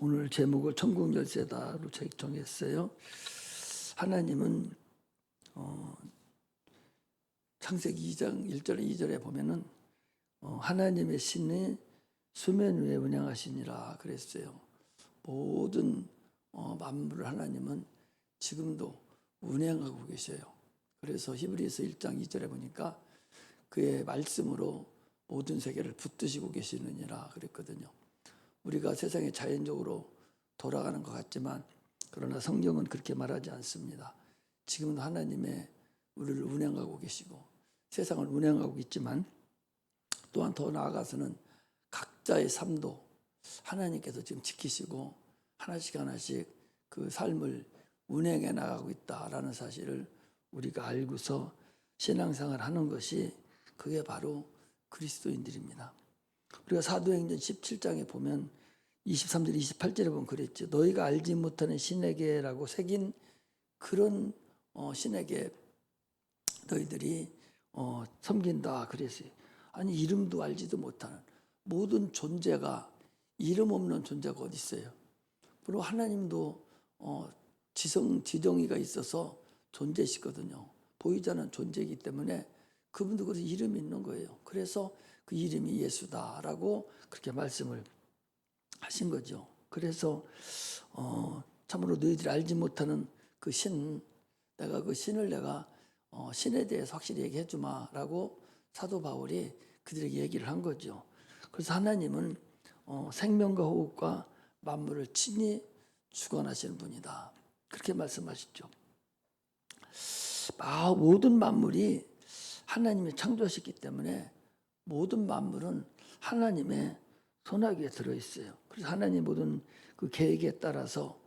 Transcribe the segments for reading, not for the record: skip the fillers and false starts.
오늘 제목을 천국 열쇠다로 정했어요. 하나님은 창세기 2장 1절 2절에 보면은 하나님의 신이 수면 위에 운행하시니라 그랬어요. 모든 만물을 하나님은 지금도 운행하고 계셔요. 그래서 히브리서 1장 2절에 보니까 그의 말씀으로 모든 세계를 붙드시고 계시느니라 그랬거든요. 우리가 세상에 자연적으로 돌아가는 것 같지만 그러나 성경은 그렇게 말하지 않습니다. 지금도 하나님의 우리를 운행하고 계시고 세상을 운행하고 있지만 또한 더 나아가서는 각자의 삶도 하나님께서 지금 지키시고 하나씩 하나씩 그 삶을 운행해 나가고 있다라는 사실을 우리가 알고서 신앙생활을 하는 것이 그게 바로 그리스도인들입니다. 우리가 사도행전 17장에 보면 23절 28절에 보면 그랬죠. 너희가 알지 못하는 신에게라고 새긴 그런 신에게 너희들이 섬긴다 그랬어요. 아니 이름도 알지도 못하는 모든 존재가 이름 없는 존재가 어디 있어요. 그리고 하나님도 지정의가 있어서 존재시거든요. 보이지 않는 존재이기 때문에 그분도 그래서 이름이 있는 거예요. 그래서 그 이름이 예수다라고 그렇게 말씀을 하신 거죠. 그래서 참으로 너희들이 알지 못하는 그 신, 내가 그 신을 내가 신에 대해서 확실히 얘기해 주마라고 사도 바울이 그들에게 얘기를 한 거죠. 그래서 하나님은 생명과 호흡과 만물을 친히 주관하시는 분이다. 그렇게 말씀하시죠. 모든 만물이 하나님이 창조하셨기 때문에 모든 만물은 하나님의 손아귀에 들어있어요. 그래서 하나님 모든 그 계획에 따라서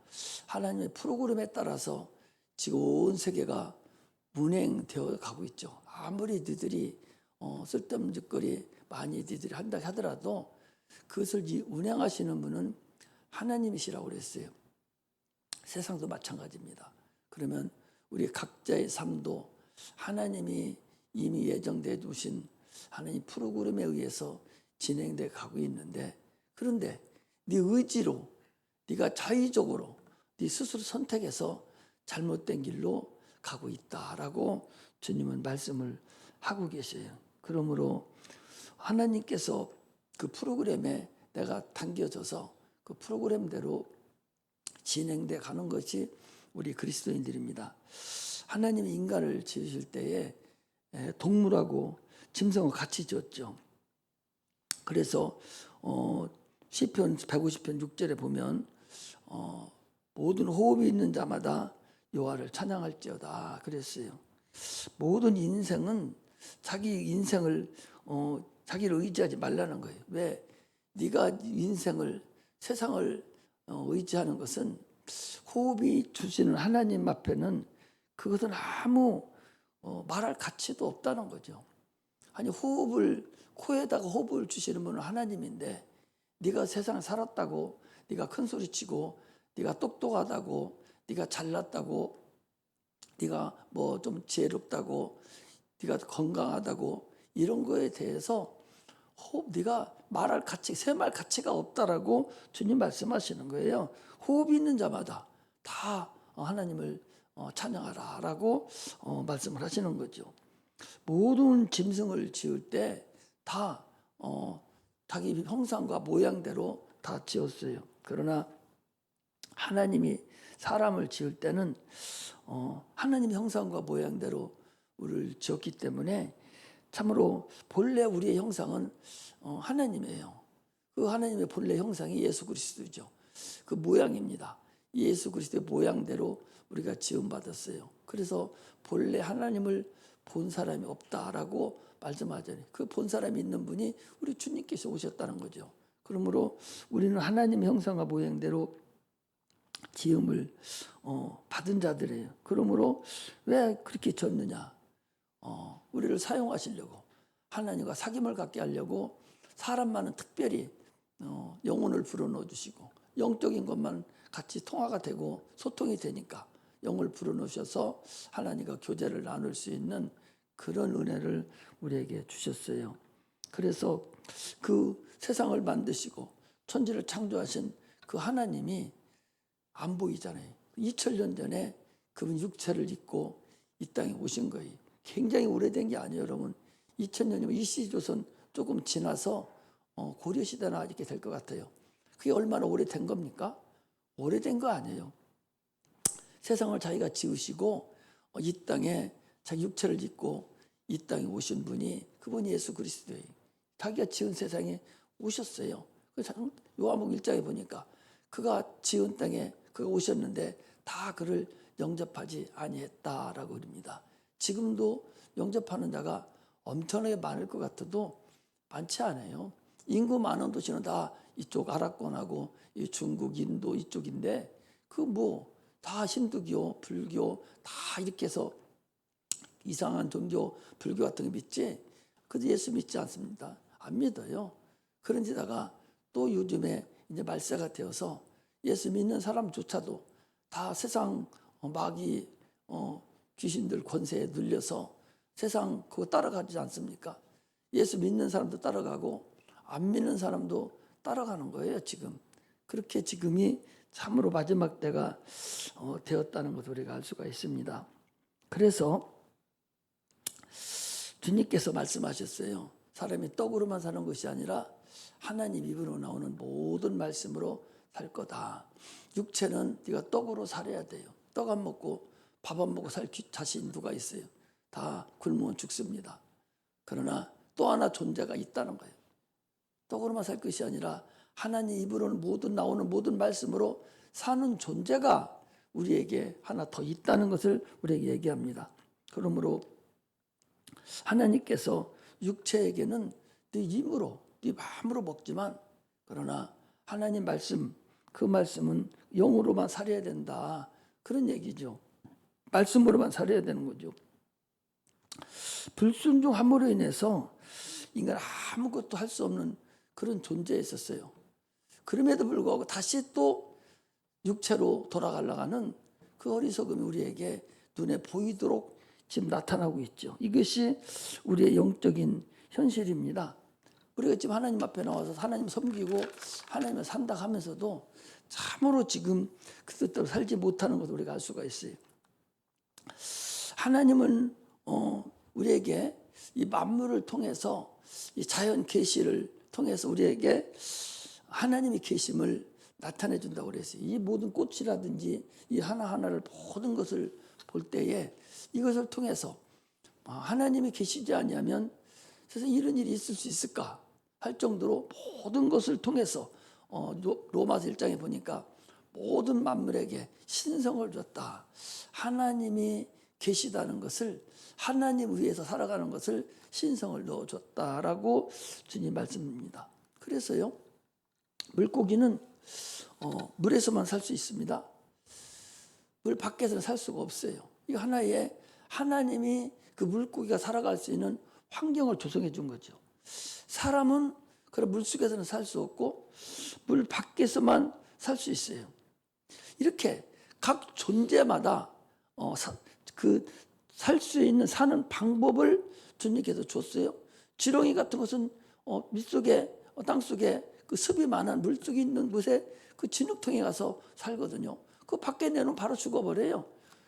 하나님의 프로그램에 따라서 지금 온 세계가 운행되어 가고 있죠. 아무리 너희들이 쓸데없는 짓거리 많이 너희들이 한다 하더라도 그것을 운행하시는 분은 하나님이시라고 그랬어요. 세상도 마찬가지입니다. 그러면 우리 각자의 삶도 하나님이 이미 예정되어 두신 하나님 프로그램에 의해서 진행돼 가고 있는데, 그런데 네 의지로 네가 자의적으로 네 스스로 선택해서 잘못된 길로 가고 있다라고 주님은 말씀을 하고 계셔요. 그러므로 하나님께서 그 프로그램에 내가 당겨져서 그 프로그램대로 진행돼 가는 것이 우리 그리스도인들입니다. 하나님이 인간을 지으실 때에 동물하고 짐승을 같이 지었죠. 그래서 시편 150편 6절에 보면 모든 호흡이 있는 자마다 여호와를 찬양할지어다 그랬어요. 모든 인생은 자기 인생을 자기를 의지하지 말라는 거예요. 왜? 네가 인생을 세상을 의지하는 것은 호흡이 주시는 하나님 앞에는 그것은 아무 말할 가치도 없다는 거죠. 아니 코에다가 호흡을 주시는 분은 하나님인데 네가 세상 살았다고 네가 큰 소리치고 네가 똑똑하다고 네가 잘났다고 네가 뭐 좀 지혜롭다고 네가 건강하다고 이런 거에 대해서 네가 말할 가치, 새말 가치가 없다라고 주님 말씀하시는 거예요. 호흡이 있는 자마다 다 하나님을 찬양하라라고 말씀을 하시는 거죠. 모든 짐승을 지을 때 다 자기 형상과 모양대로 다 지었어요. 그러나 하나님이 사람을 지을 때는 하나님의 형상과 모양대로 우리를 지었기 때문에 참으로 본래 우리의 형상은 하나님이에요. 그 하나님의 본래 형상이 예수 그리스도죠. 그 모양입니다. 예수 그리스도의 모양대로 우리가 지음받았어요. 그래서 본래 하나님을 본 사람이 없다라고 말씀하잖아요. 그 본 사람이 있는 분이 우리 주님께서 오셨다는 거죠. 그러므로 우리는 하나님의 형상과 모양대로 지음을 받은 자들이에요. 그러므로 왜 그렇게 졌느냐? 우리를 사용하시려고 하나님과 사귐을 갖게 하려고 사람만은 특별히 영혼을 불어넣어 주시고 영적인 것만 같이 통화가 되고 소통이 되니까 영을 불어넣으셔서 하나님과 교제를 나눌 수 있는 그런 은혜를 우리에게 주셨어요. 그래서 그 세상을 만드시고 천지를 창조하신 그 그 하나님이 안 보이잖아요. 2000년 전에 그분 육체를 입고 이 땅에 오신 거예요. 굉장히 오래된 게 아니에요, 여러분. 2000년이면 이시조선 조금 지나서 고려시대나 이렇게 될 것 같아요. 그게 얼마나 오래된 겁니까? 오래된 거 아니에요. 세상을 자기가 지으시고 이 땅에 자기 육체를 입고 이 땅에 오신 분이 그분이 예수 그리스도예요. 자기가 지은 세상에 오셨어요. 요한복음 1장에 보니까 그가 지은 땅에 그가 오셨는데 다 그를 영접하지 아니했다라고 그럽니다. 지금도 영접하는 자가 엄청나게 많을 것 같아도 많지 않아요. 인구 많은 도시는 다 이쪽 아랍권하고 이 중국, 인도 이쪽인데 그 뭐 다 힌두교, 불교 다 이렇게 해서 이상한 종교, 불교 같은 거 믿지? 그래도 예수 믿지 않습니다. 안 믿어요. 그런데다가 또 요즘에 이제 말세가 되어서 예수 믿는 사람조차도 다 세상 마귀 귀신들 권세에 눌려서 세상 그거 따라가지 않습니까? 예수 믿는 사람도 따라가고 안 믿는 사람도 따라가는 거예요, 지금. 그렇게 지금이 참으로 마지막 때가 되었다는 것을 우리가 알 수가 있습니다. 그래서 주님께서 말씀하셨어요. 사람이 떡으로만 사는 것이 아니라 하나님 입으로 나오는 모든 말씀으로 살 거다. 육체는 네가 떡으로 살아야 돼요. 떡 안 먹고 밥 안 먹고 살 자신 누가 있어요? 다 굶으면 죽습니다. 그러나 또 하나 존재가 있다는 거예요. 떡으로만 살 것이 아니라 하나님 입으로는 나오는 모든 말씀으로 사는 존재가 우리에게 하나 더 있다는 것을 우리에게 얘기합니다. 그러므로 하나님께서 육체에게는 네 힘으로, 네 마음으로 먹지만 그러나 하나님 말씀, 그 말씀은 영으로만 살아야 된다. 그런 얘기죠. 말씀으로만 살아야 되는 거죠. 불순종함으로 인해서 인간 아무것도 할 수 없는 그런 존재였었어요. 그럼에도 불구하고 다시 또 육체로 돌아가려고 하는 그 어리석음이 우리에게 눈에 보이도록 지금 나타나고 있죠. 이것이 우리의 영적인 현실입니다. 우리가 지금 하나님 앞에 나와서 하나님 섬기고 하나님을 산다 하면서도 참으로 지금 그 뜻대로 살지 못하는 것을 우리가 알 수가 있어요. 하나님은 우리에게 이 만물을 통해서 이 자연 계시를 통해서 우리에게 하나님의 계심을 나타내 준다고 그랬어요. 이 모든 꽃이라든지 이 하나하나를 모든 것을 볼 때에 이것을 통해서 하나님이 계시지 아니하면 세상에 이런 일이 있을 수 있을까 할 정도로 모든 것을 통해서 로마서 1장에 보니까 모든 만물에게 신성을 줬다. 하나님이 계시다는 것을 하나님 위에서 살아가는 것을 신성을 넣어줬다라고 주님 말씀입니다. 그래서요 물고기는 물에서만 살 수 있습니다. 물 밖에서는 살 수가 없어요. 이거 하나의 하나님이 그 물고기가 살아갈 수 있는 환경을 조성해 준 거죠. 사람은 그런 물 속에서는 살 수 없고 물 밖에서만 살 수 있어요. 이렇게 각 존재마다 그 살 수 있는 사는 방법을 주님께서 줬어요. 지렁이 같은 것은 밑속에 땅속에 그 습이 많은 물속에 있는 곳에 그 진흙통에 가서 살거든요. 그 밖에 내놓으면 바로 죽어버려요.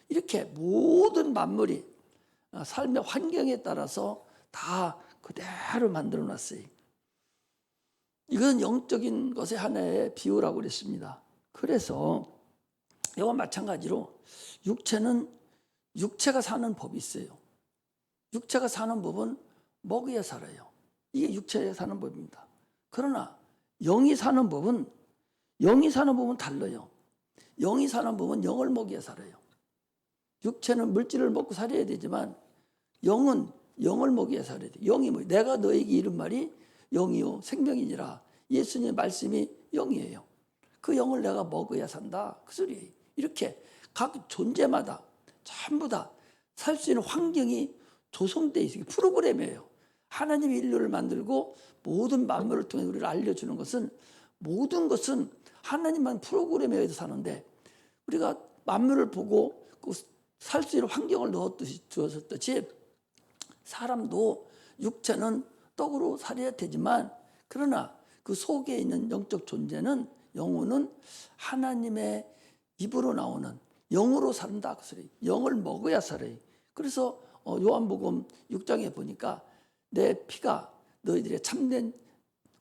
이렇게 모든 만물이 삶의 환경에 따라서 다 그대로 만들어 놨어요. 이건 영적인 것의 하나의 비유라고 그랬습니다. 그래서 이와 마찬가지로 육체가 사는 법이 있어요. 육체가 사는 법은 먹어야 살아요. 이게 육체에 사는 법입니다. 그러나 영이 사는 법은 달라요. 영이 사는 법은 영을 먹여야 살아요. 육체는 물질을 먹고 살아야 되지만 영은 영을 먹여야 살아야 돼요. 영이 뭐예요? 내가 너에게 이른 말이 영이요 생명이니라. 예수님의 말씀이 영이에요. 그 영을 내가 먹어야 산다. 그 소리예요. 이렇게 각 존재마다 전부 다 살 수 있는 환경이 조성되어 있어요. 프로그램이에요. 하나님이 인류를 만들고 모든 만물을 통해 우리를 알려주는 것은 모든 것은 하나님만 프로그램에 의해서 사는데 우리가 만물을 보고 살 수 있는 환경을 주었듯이 사람도 육체는 떡으로 살아야 되지만 그러나 그 속에 있는 영적 존재는 영혼은 하나님의 입으로 나오는 영으로 산다. 그 소리. 영을 먹어야 살아요. 그래서 요한복음 6장에 보니까 내 피가 너희들의 참된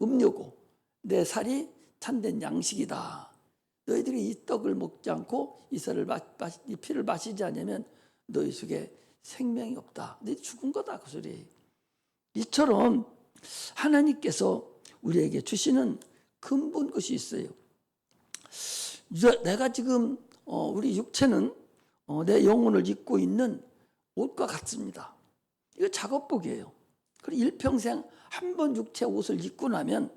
음료고 내 살이 참된 양식이다. 너희들이 이 떡을 먹지 않고 이 피를 마시지 않으면 너희 속에 생명이 없다. 너희 죽은 거다. 그 소리. 이처럼 하나님께서 우리에게 주시는 근본 것이 있어요. 내가 지금 우리 육체는 내 영혼을 입고 있는 옷과 같습니다. 이거 작업복이에요. 그리고 일평생 한 번 육체 옷을 입고 나면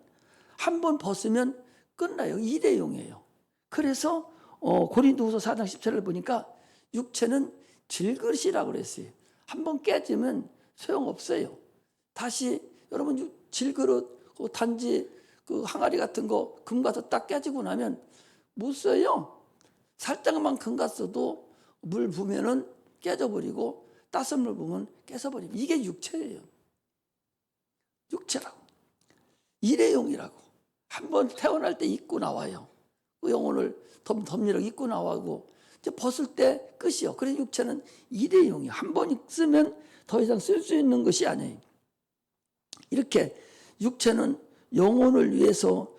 한 번 벗으면 끝나요. 일회용이에요. 그래서 고린도후서 4장 10절을 보니까 육체는 질그릇이라고 그랬어요. 한 번 깨지면 소용없어요. 다시 여러분 질그릇 단지 그 항아리 같은 거 금 가서 딱 깨지고 나면 못 써요. 살짝만 금 갔어도 물 부으면은 깨져버리고 따뜻한 물 부으면 깨져버리고 이게 육체예요. 육체라고. 일회용이라고. 한 번 태어날 때 입고 나와요. 그 영혼을 덤리락 입고 나와고 이제 벗을 때 끝이요. 그래서 육체는 일회용이에요. 한 번 쓰면 더 이상 쓸 수 있는 것이 아니에요. 이렇게 육체는 영혼을 위해서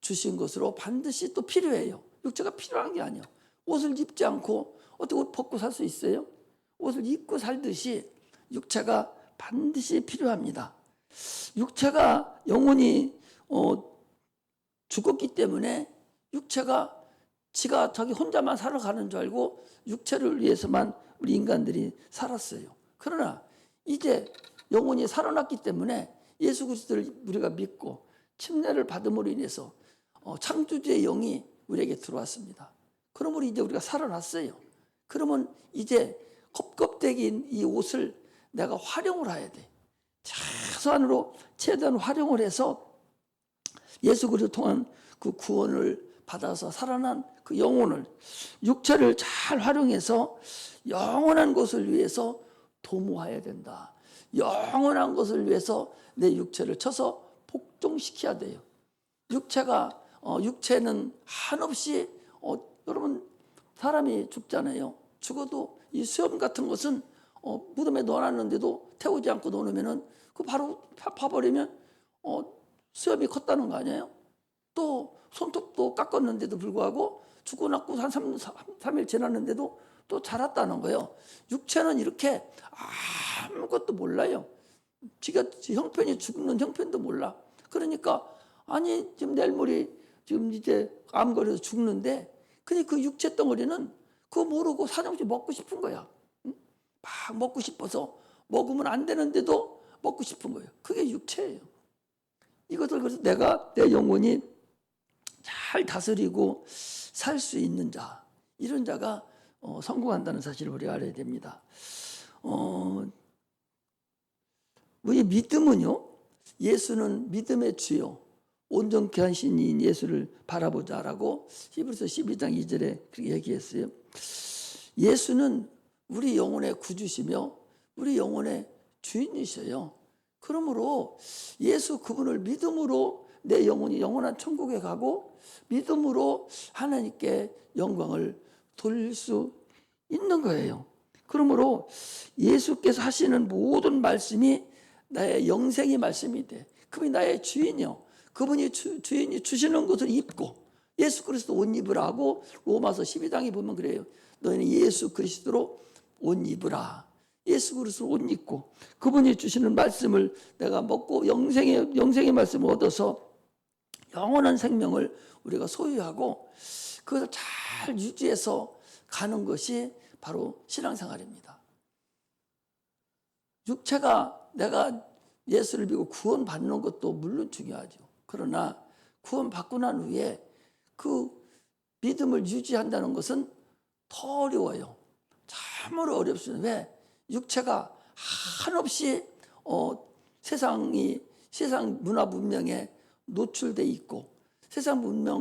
주신 것으로 반드시 또 필요해요. 육체가 필요한 게 아니에요. 옷을 입지 않고 어떻게 옷 벗고 살 수 있어요? 옷을 입고 살듯이 육체가 반드시 필요합니다. 육체가 영혼이 죽었기 때문에 육체가 지가 자기 혼자만 살아가는 줄 알고 육체를 위해서만 우리 인간들이 살았어요. 그러나 이제 영혼이 살아났기 때문에 예수 그리스도를 우리가 믿고 침례를 받음으로 인해서 창조주의 영이 우리에게 들어왔습니다. 그러므로 이제 우리가 살아났어요. 그러면 이제 껍데기인 이 옷을 내가 활용을 해야 돼. 최대한 활용을 해서 예수 그리스도 통한 그 구원을 받아서 살아난 그 영혼을 육체를 잘 활용해서 영원한 것을 위해서 도모해야 된다. 영원한 것을 위해서 내 육체를 쳐서 복종시켜야 돼요. 육체는 한없이 여러분 사람이 죽잖아요. 죽어도 이 수염 같은 것은 무덤에 넣어놨는데도 태우지 않고 놓으면은 그 바로 파버리면 수염이 컸다는 거 아니에요? 또 손톱도 깎았는데도 불구하고 죽고 나고 한 3일 지났는데도 또 자랐다는 거예요. 육체는 이렇게 아무것도 몰라요. 지가 형편이 죽는 형편도 몰라. 그러니까 아니 지금 내일 모레 지금 이제 암 걸려서 죽는데 근데 그 육체 덩어리는 그거 모르고 사정없이 먹고 싶은 거야. 응? 막 먹고 싶어서 먹으면 안 되는데도 먹고 싶은 거예요. 그게 육체예요. 이것을 그래서 내 영혼이 잘 다스리고 살 수 있는 자, 이런 자가 성공한다는 사실을 우리가 알아야 됩니다. 우리 믿음은요, 예수는 믿음의 주요 온전케 하신 이인 예수를 바라보자라고 히브리서 12장 2절에 그렇게 얘기했어요. 예수는 우리 영혼의 구주시며 우리 영혼의 주인이셔요. 그러므로 예수 그분을 믿음으로 내 영혼이 영원한 천국에 가고 믿음으로 하나님께 영광을 돌릴 수 있는 거예요. 그러므로 예수께서 하시는 모든 말씀이 나의 영생의 말씀이 돼. 그분이 나의 주인이요. 그분이 주인이 주시는 것을 입고 예수 그리스도 옷 입으라고 로마서 12장에 보면 그래요. 너희는 예수 그리스도로 옷 입으라. 예수 그리스도 옷 입고 그분이 주시는 말씀을 내가 먹고 영생의 말씀을 얻어서 영원한 생명을 우리가 소유하고 그것을 잘 유지해서 가는 것이 바로 신앙생활입니다. 육체가 내가 예수를 믿고 구원받는 것도 물론 중요하죠. 그러나 구원받고 난 후에 그 믿음을 유지한다는 것은 더 어려워요. 참으로 어렵습니다. 왜? 육체가 한없이 세상 문화 문명에 노출돼 있고 세상 문화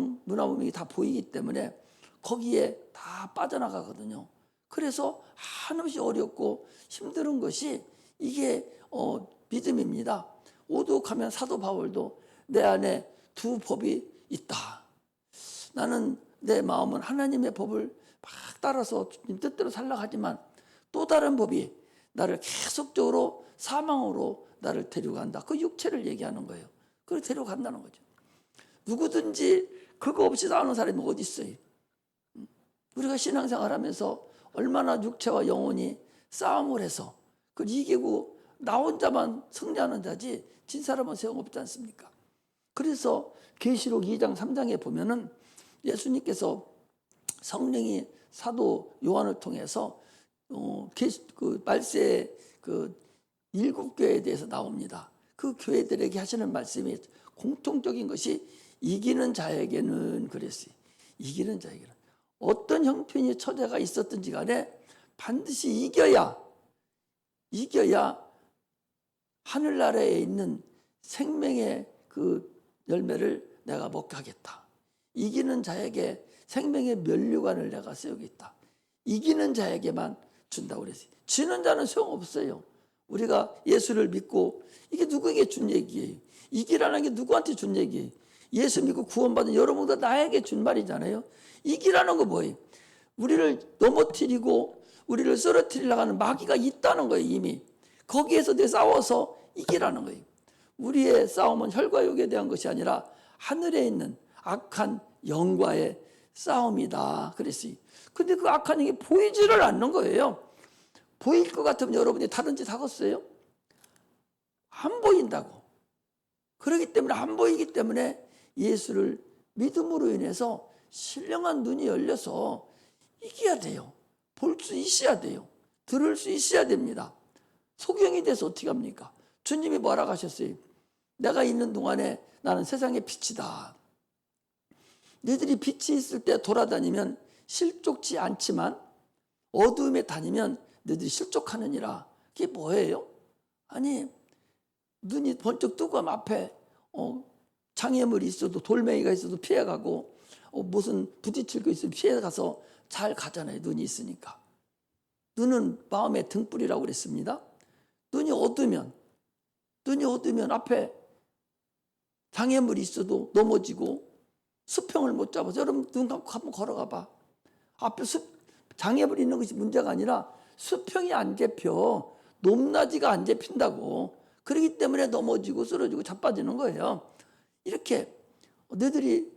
문명이 다 보이기 때문에 거기에 다 빠져나가거든요. 그래서 한없이 어렵고 힘든 것이 이게 믿음입니다. 오죽하면 사도 바울도 내 안에 두 법이 있다. 나는 내 마음은 하나님의 법을 막 따라서 주님 뜻대로 살려고 하지만 또 다른 법이 나를 계속적으로 사망으로 나를 데려간다. 그 육체를 얘기하는 거예요. 그걸 데려간다는 거죠. 누구든지 그거 없이 사는 사람이 어디 있어요? 우리가 신앙생활하면서 얼마나 육체와 영혼이 싸움을 해서 그걸 이기고 나 혼자만 승리하는 자지 진 사람은 소용없지 않습니까? 그래서 계시록 2장 3장에 보면은 예수님께서 성령이 사도 요한을 통해서 그 말세의 그 7교회에 대해서 나옵니다. 그 교회들에게 하시는 말씀이 공통적인 것이 이기는 자에게는 그랬어요. 이기는 자에게는 어떤 형편이 처제가 있었든지 간에 반드시 이겨야 하늘나라에 있는 생명의 그 열매를 내가 먹게 하겠다. 이기는 자에게 생명의 면류관을 내가 세우겠다. 이기는 자에게만 준다고 그랬어요. 지는 자는 소용없어요. 우리가 예수를 믿고 이게 누구에게 준 얘기예요? 이기라는 게 누구한테 준 얘기예요? 예수 믿고 구원받은 여러분도 나에게 준 말이잖아요. 이기라는 거 뭐예요? 우리를 넘어뜨리고 우리를 쓰러뜨리려고 하는 마귀가 있다는 거예요. 이미 거기에서 내 싸워서 이기라는 거예요. 우리의 싸움은 혈과 육에 대한 것이 아니라 하늘에 있는 악한 영과의 싸움이다 그랬어요. 근데 그 악한 영이 보이지를 않는 거예요. 보일 것 같으면 여러분이 다른 짓 하겠어요? 안 보인다고. 그렇기 때문에 안 보이기 때문에 예수를 믿음으로 인해서 신령한 눈이 열려서 이겨야 돼요. 볼 수 있어야 돼요. 들을 수 있어야 됩니다. 소경이 돼서 어떻게 합니까? 주님이 뭐라고 하셨어요? 내가 있는 동안에 나는 세상의 빛이다. 너희들이 빛이 있을 때 돌아다니면 실족지 않지만 어두움에 다니면 너희들이 실족하느니라. 그게 뭐예요? 아니 눈이 번쩍 뜨고 앞에 장애물이 있어도 돌멩이가 있어도 피해가고 무슨 부딪힐 거 있으면 피해가서 잘 가잖아요. 눈이 있으니까. 눈은 마음의 등불이라고 그랬습니다. 눈이 어두면 앞에 장애물이 있어도 넘어지고 수평을 못 잡아서 여러분 눈 감고 한번 걸어가 봐. 앞에 장애물이 있는 것이 문제가 아니라 수평이 안 잡혀. 높낮이가 안 잡힌다고. 그렇기 때문에 넘어지고 쓰러지고 자빠지는 거예요. 이렇게 너희들이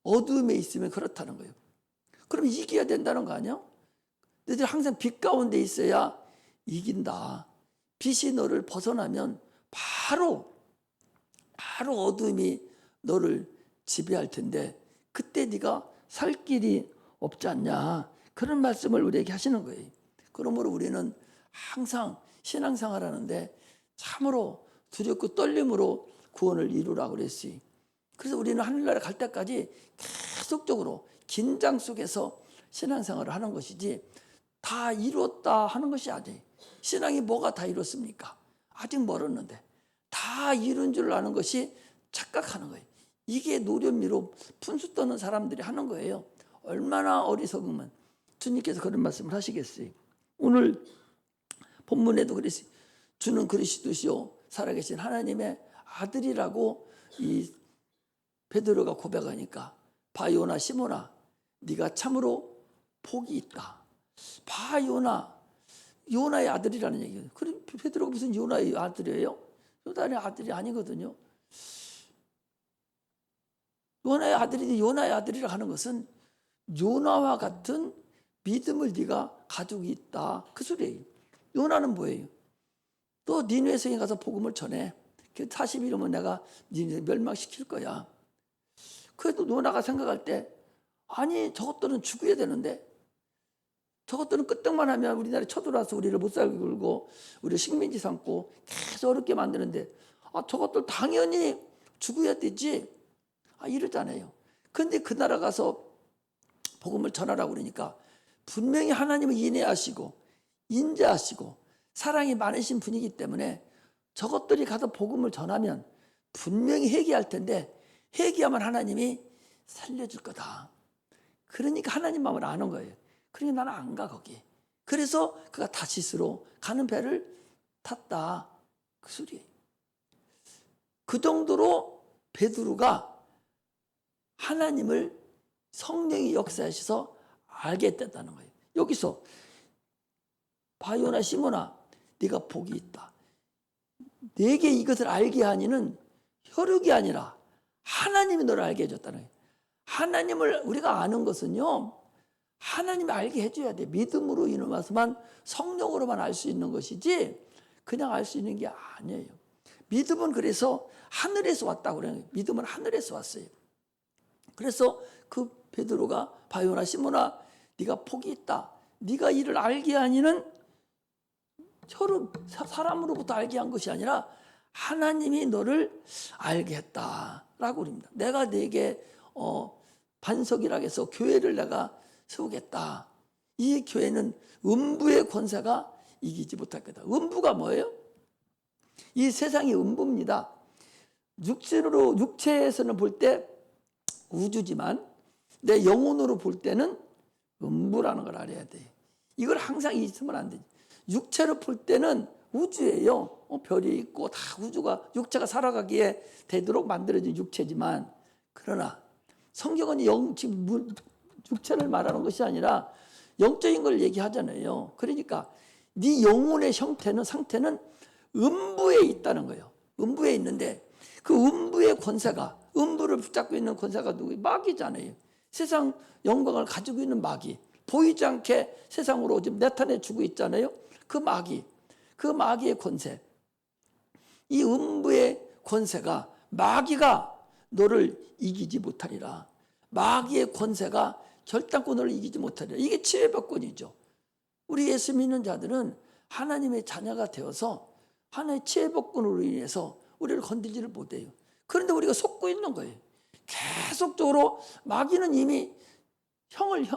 어두움에 있으면 그렇다는 거예요. 그럼 이겨야 된다는 거 아니야? 너희들이 항상 빛 가운데 있어야 이긴다. 빛이 너를 벗어나면 바로 어둠이 너를 지배할 텐데 그때 네가 살 길이 없지 않냐. 그런 말씀을 우리에게 하시는 거예요. 그러므로 우리는 항상 신앙생활 하는데 참으로 두렵고 떨림으로 구원을 이루라고 그랬어요. 그래서 우리는 하늘나라 갈 때까지 계속적으로 긴장 속에서 신앙생활을 하는 것이지 다 이루었다 하는 것이 아니에요. 신앙이 뭐가 다 이뤘습니까? 아직 멀었는데 다 이룬 줄 아는 것이 착각하는 거예요. 이게 노련미로 분수 떠는 사람들이 하는 거예요. 얼마나 어리석으면 주님께서 그런 말씀을 하시겠어요. 오늘 본문에도 그랬어요. 주는 그리스도시요 살아계신 하나님의 아들이라고 이 베드로가 고백하니까 봐 요나 시몬아 네가 참으로 복이 있다. 봐 요나의 아들이라는 얘기예요. 그럼 베드로가 무슨 요나의 아들이에요? 요나의 아들이 아니거든요. 요나의 아들이라 하는 것은 요나와 같은 믿음을 네가 가지고 있다. 그 소리예요. 요나는 뭐예요? 또 니느웨 성에 가서 복음을 전해. 40일이면 내가 니느웨 멸망시킬 거야. 그래도 요나가 생각할 때 아니 저것들은 죽어야 되는데 저것들은 끄떡만 하면 우리나라에 쳐들어와서 우리를 못 살게 굴고 우리를 식민지 삼고 계속 어렵게 만드는데 저것들 당연히 죽어야 되지 이러잖아요. 근데 그 나라 가서 복음을 전하라고 그러니까 분명히 하나님을 인내하시고 인자하시고 사랑이 많으신 분이기 때문에 저것들이 가서 복음을 전하면 분명히 회개할 텐데 회개하면 하나님이 살려줄 거다. 그러니까 하나님 마음을 아는 거예요. 그러니까 나는 안 가 거기. 그래서 그가 다시스로 가는 배를 탔다. 그 소리예요. 그 정도로 베드로가 하나님을 성령이 역사하셔서 알게 됐다는 거예요. 여기서 바요나 시몬아, 네가 복이 있다. 내게 이것을 알게 하니는 혈육이 아니라 하나님이 너를 알게 해줬다는 거예요. 하나님을 우리가 아는 것은요, 하나님이 알게 해줘야 돼. 믿음으로 인해서만, 성령으로만 알 수 있는 것이지 그냥 알 수 있는 게 아니에요. 믿음은 그래서 하늘에서 왔다고 그래요. 믿음은 하늘에서 왔어요. 그래서 그 베드로가 바요나 시몬아, 네가 복이 있다. 네가 이를 알게 하니는 혈육, 사람으로부터 알게 한 것이 아니라 하나님이 너를 알게 했다라고 그럽니다. 내가 네게 반석이라 해서 교회를 내가 세우겠다. 이 교회는 음부의 권세가 이기지 못할 거다. 음부가 뭐예요? 이 세상이 음부입니다. 육체에서는 볼 때 우주지만 내 영혼으로 볼 때는 음부라는 걸 알아야 돼. 이걸 항상 잊으면 안 되지. 육체로 볼 때는 우주예요. 별이 있고 다 육체가 살아가기에 되도록 만들어진 육체지만, 그러나 성경은 지금 육체를 말하는 것이 아니라 영적인 걸 얘기하잖아요. 그러니까 네 영혼의 상태는 음부에 있다는 거예요. 음부에 있는데 그 음부의 권세가, 음부를 붙잡고 있는 권세가 누구예요? 마귀잖아요. 세상 영광을 가지고 있는 마귀, 보이지 않게 세상으로 지금 나타내 주고 있잖아요. 그 마귀의 권세, 이 음부의 권세가, 마귀가 너를 이기지 못하리라. 마귀의 권세가 결단코 너를 이기지 못하리라. 이게 치외법권이죠. 우리 예수 믿는 자들은 하나님의 자녀가 되어서 하나님의 치외법권으로 인해서 우리를 건들지를 못해요. 그런데 우리가 속고 있는 거예요. 계속적으로 마귀는 이미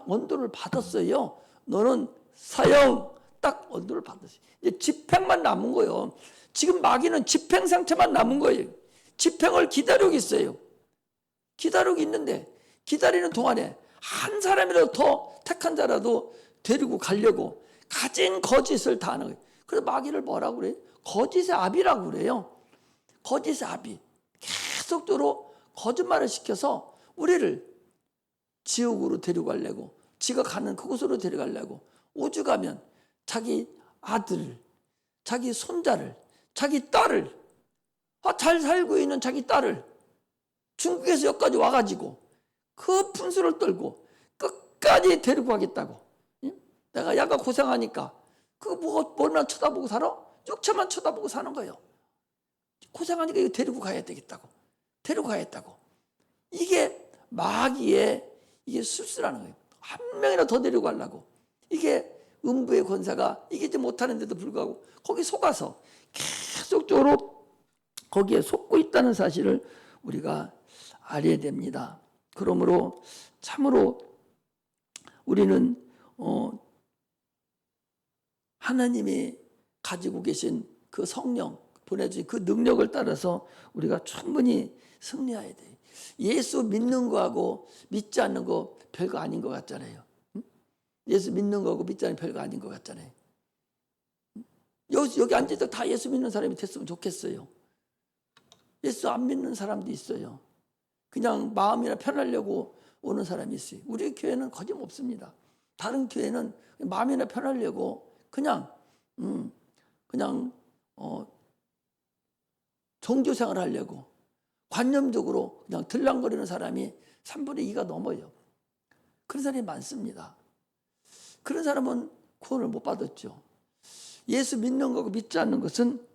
언도를 받았어요. 너는 사형, 딱 언도를 받았어요. 이제 집행만 남은 거예요. 지금 마귀는 집행 상태만 남은 거예요. 집행을 기다리고 있어요. 기다리고 있는데, 기다리는 동안에 한 사람이라도 더 택한 자라도 데리고 가려고 가진 거짓을 다 하는 거예요. 그래서 마귀를 뭐라고 그래요? 거짓의 아비라고 그래요. 거짓의 아비. 계속적으로 거짓말을 시켜서 우리를 지옥으로 데려가려고, 지가 가는 그곳으로 데려가려고, 오죽하면 자기 아들을, 자기 손자를, 자기 딸을, 잘 살고 있는 자기 딸을 중국에서 여기까지 와가지고 그 분수를 떨고 끝까지 데리고 가겠다고. 내가 야가 고생하니까 그거 뭐나 쳐다보고 살아? 육체만 쳐다보고 사는 거예요. 고생하니까 이거 데리고 가야 되겠다고. 데리고 가야겠다고. 이게 마귀의 이게 술수라는 거예요. 한 명이나 더 데리고 가려고. 이게 음부의 권세가 이기지 못하는데도 불구하고 거기 속아서 계속적으로 거기에 속고 있다는 사실을 우리가 알아야 됩니다. 그러므로 참으로 우리는 하나님이 가지고 계신 그 성령, 보내주신 그 능력을 따라서 우리가 충분히 승리해야 돼요. 예수 믿는 거하고 믿지 않는 거 별거 아닌 것 같잖아요. 예수 믿는 거하고 믿지 않는 거 별거 아닌 것 같잖아요. 여기 앉아서 다 예수 믿는 사람이 됐으면 좋겠어요. 예수 안 믿는 사람도 있어요. 그냥 마음이나 편하려고 오는 사람이 있어요. 우리 교회는 거짓없습니다. 다른 교회는 마음이나 편하려고 그냥 종교생활 하려고 관념적으로 그냥 들랑거리는 사람이 3분의 2가 넘어요. 그런 사람이 많습니다. 그런 사람은 구원을 못 받았죠. 예수 믿는 거고 믿지 않는 것은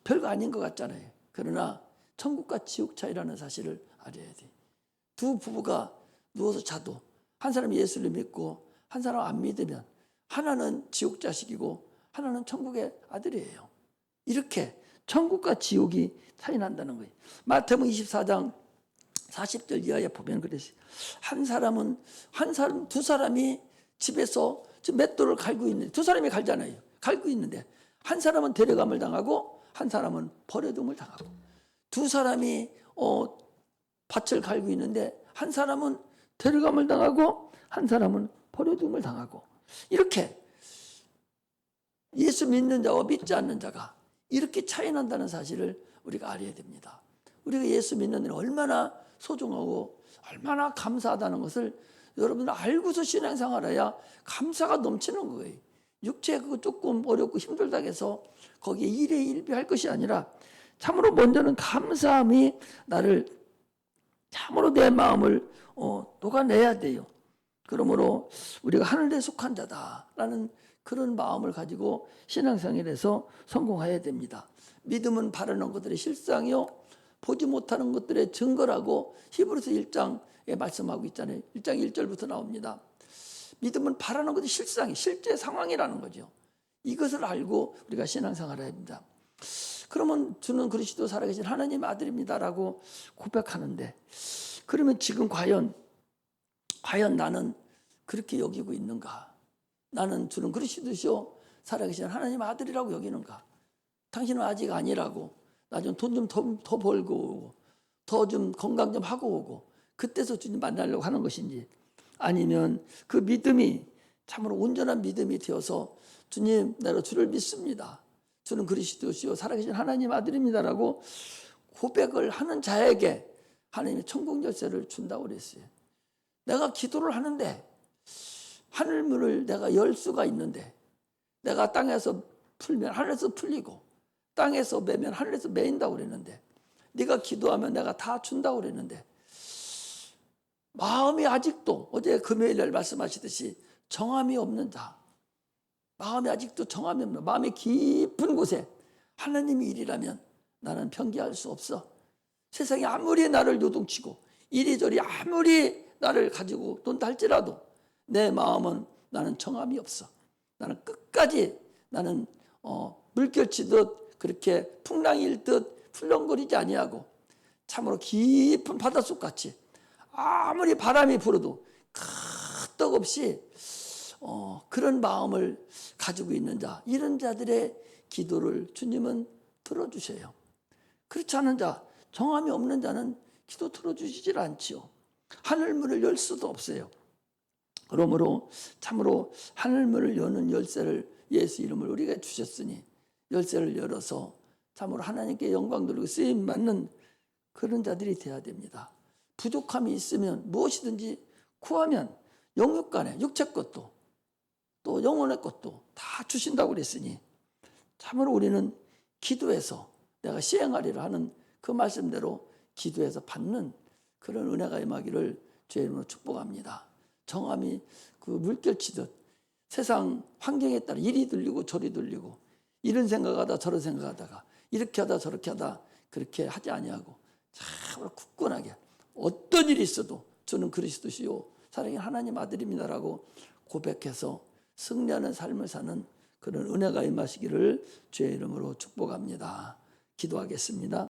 별거 아닌 것 같잖아요. 그러나 천국과 지옥 차이라는 사실을 알아야 돼. 두 부부가 누워서 자도 한 사람이 예수를 믿고 한 사람 안 믿으면 하나는 지옥 자식이고 하나는 천국의 아들이에요. 이렇게 천국과 지옥이 차이 난다는 거예요. 마태복음 24장 40절 이하에 보면 그랬어요. 두 사람이 집에서 지금 맷돌을 갈고 있는데, 두 사람이 갈잖아요. 갈고 있는데 한 사람은 데려감을 당하고 한 사람은 버려둠을 당하고, 두 사람이 밭을 갈고 있는데 한 사람은 데려감을 당하고 한 사람은 버려둠을 당하고, 이렇게 예수 믿는 자와 믿지 않는 자가 이렇게 차이 난다는 사실을 우리가 알아야 됩니다. 우리가 예수 믿는 자는 얼마나 소중하고 얼마나 감사하다는 것을 여러분들 알고서 신앙생활해야 감사가 넘치는 거예요. 육체 그거 조금 어렵고 힘들다고 해서 거기에 일에 일비할 것이 아니라 참으로 먼저는 감사함이 나를 참으로 내 마음을 녹아내야 돼요. 그러므로 우리가 하늘에 속한 자다라는 그런 마음을 가지고 신앙생활에서 성공해야 됩니다. 믿음은 바라는 것들의 실상이요 보지 못하는 것들의 증거라고 히브리서 1장에 말씀하고 있잖아요. 1장 1절부터 나옵니다. 믿음은 바라는 것이 실상이 실제 상황이라는 거죠. 이것을 알고 우리가 신앙생활을 해야 합니다. 그러면 주는 그리스도 살아계신 하나님 아들입니다라고 고백하는데 그러면 지금 과연 나는 그렇게 여기고 있는가? 나는 주는 그리스도시요 살아계신 하나님 아들이라고 여기는가? 당신은 아직 아니라고 나 좀 돈 좀 더 벌고 오고 더 좀 건강 좀 하고 오고 그때서 주님 만나려고 하는 것인지 아니면 그 믿음이 참으로 온전한 믿음이 되어서 주님 내가 주를 믿습니다. 주는 그리스도시요 살아계신 하나님 아들입니다라고 고백을 하는 자에게 하나님이 천국 열쇠를 준다고 그랬어요. 내가 기도를 하는데 하늘문을 내가 열 수가 있는데 내가 땅에서 풀면 하늘에서 풀리고 땅에서 매면 하늘에서 매인다고 그랬는데 네가 기도하면 내가 다 준다고 그랬는데 마음이 아직도 어제 금요일 날 말씀하시듯이 정함이 없는 자 마음이 아직도 정함이 없는 마음의 깊은 곳에 하나님의 일이라면 나는 편개할 수 없어. 세상이 아무리 나를 요동치고 이리저리 아무리 나를 가지고 돈다 할지라도 내 마음은 나는 정함이 없어. 나는 끝까지 나는 물결치듯 그렇게 풍랑일 듯 풀렁거리지 아니하고 참으로 깊은 바닷속같이 아무리 바람이 불어도 끄떡없이 그런 마음을 가지고 있는 자 이런 자들의 기도를 주님은 들어주세요. 그렇지 않은 자 정함이 없는 자는 기도 들어주시질 않지요. 하늘문을 열 수도 없어요. 그러므로 참으로 하늘문을 여는 열쇠를 예수 이름을 우리가 주셨으니 열쇠를 열어서 참으로 하나님께 영광 돌리고 쓰임 받는 그런 자들이 되어야 됩니다. 부족함이 있으면 무엇이든지 구하면 영육간에 육체 것도 또 영혼의 것도 다 주신다고 그랬으니 참으로 우리는 기도해서 내가 시행하리라 하는 그 말씀대로 기도해서 받는 그런 은혜가 임하기를 주의 이름으로 축복합니다. 정함이 그 물결치듯 세상 환경에 따라 이리 들리고 저리 들리고 이런 생각하다 저런 생각하다가 이렇게 하다 저렇게 하다 그렇게 하지 아니하고 참으로 굳건하게 어떤 일이 있어도 저는 그리스도시요 사랑의 하나님 아들입니다라고 고백해서 승리하는 삶을 사는 그런 은혜가 임하시기를 주의 이름으로 축복합니다. 기도하겠습니다.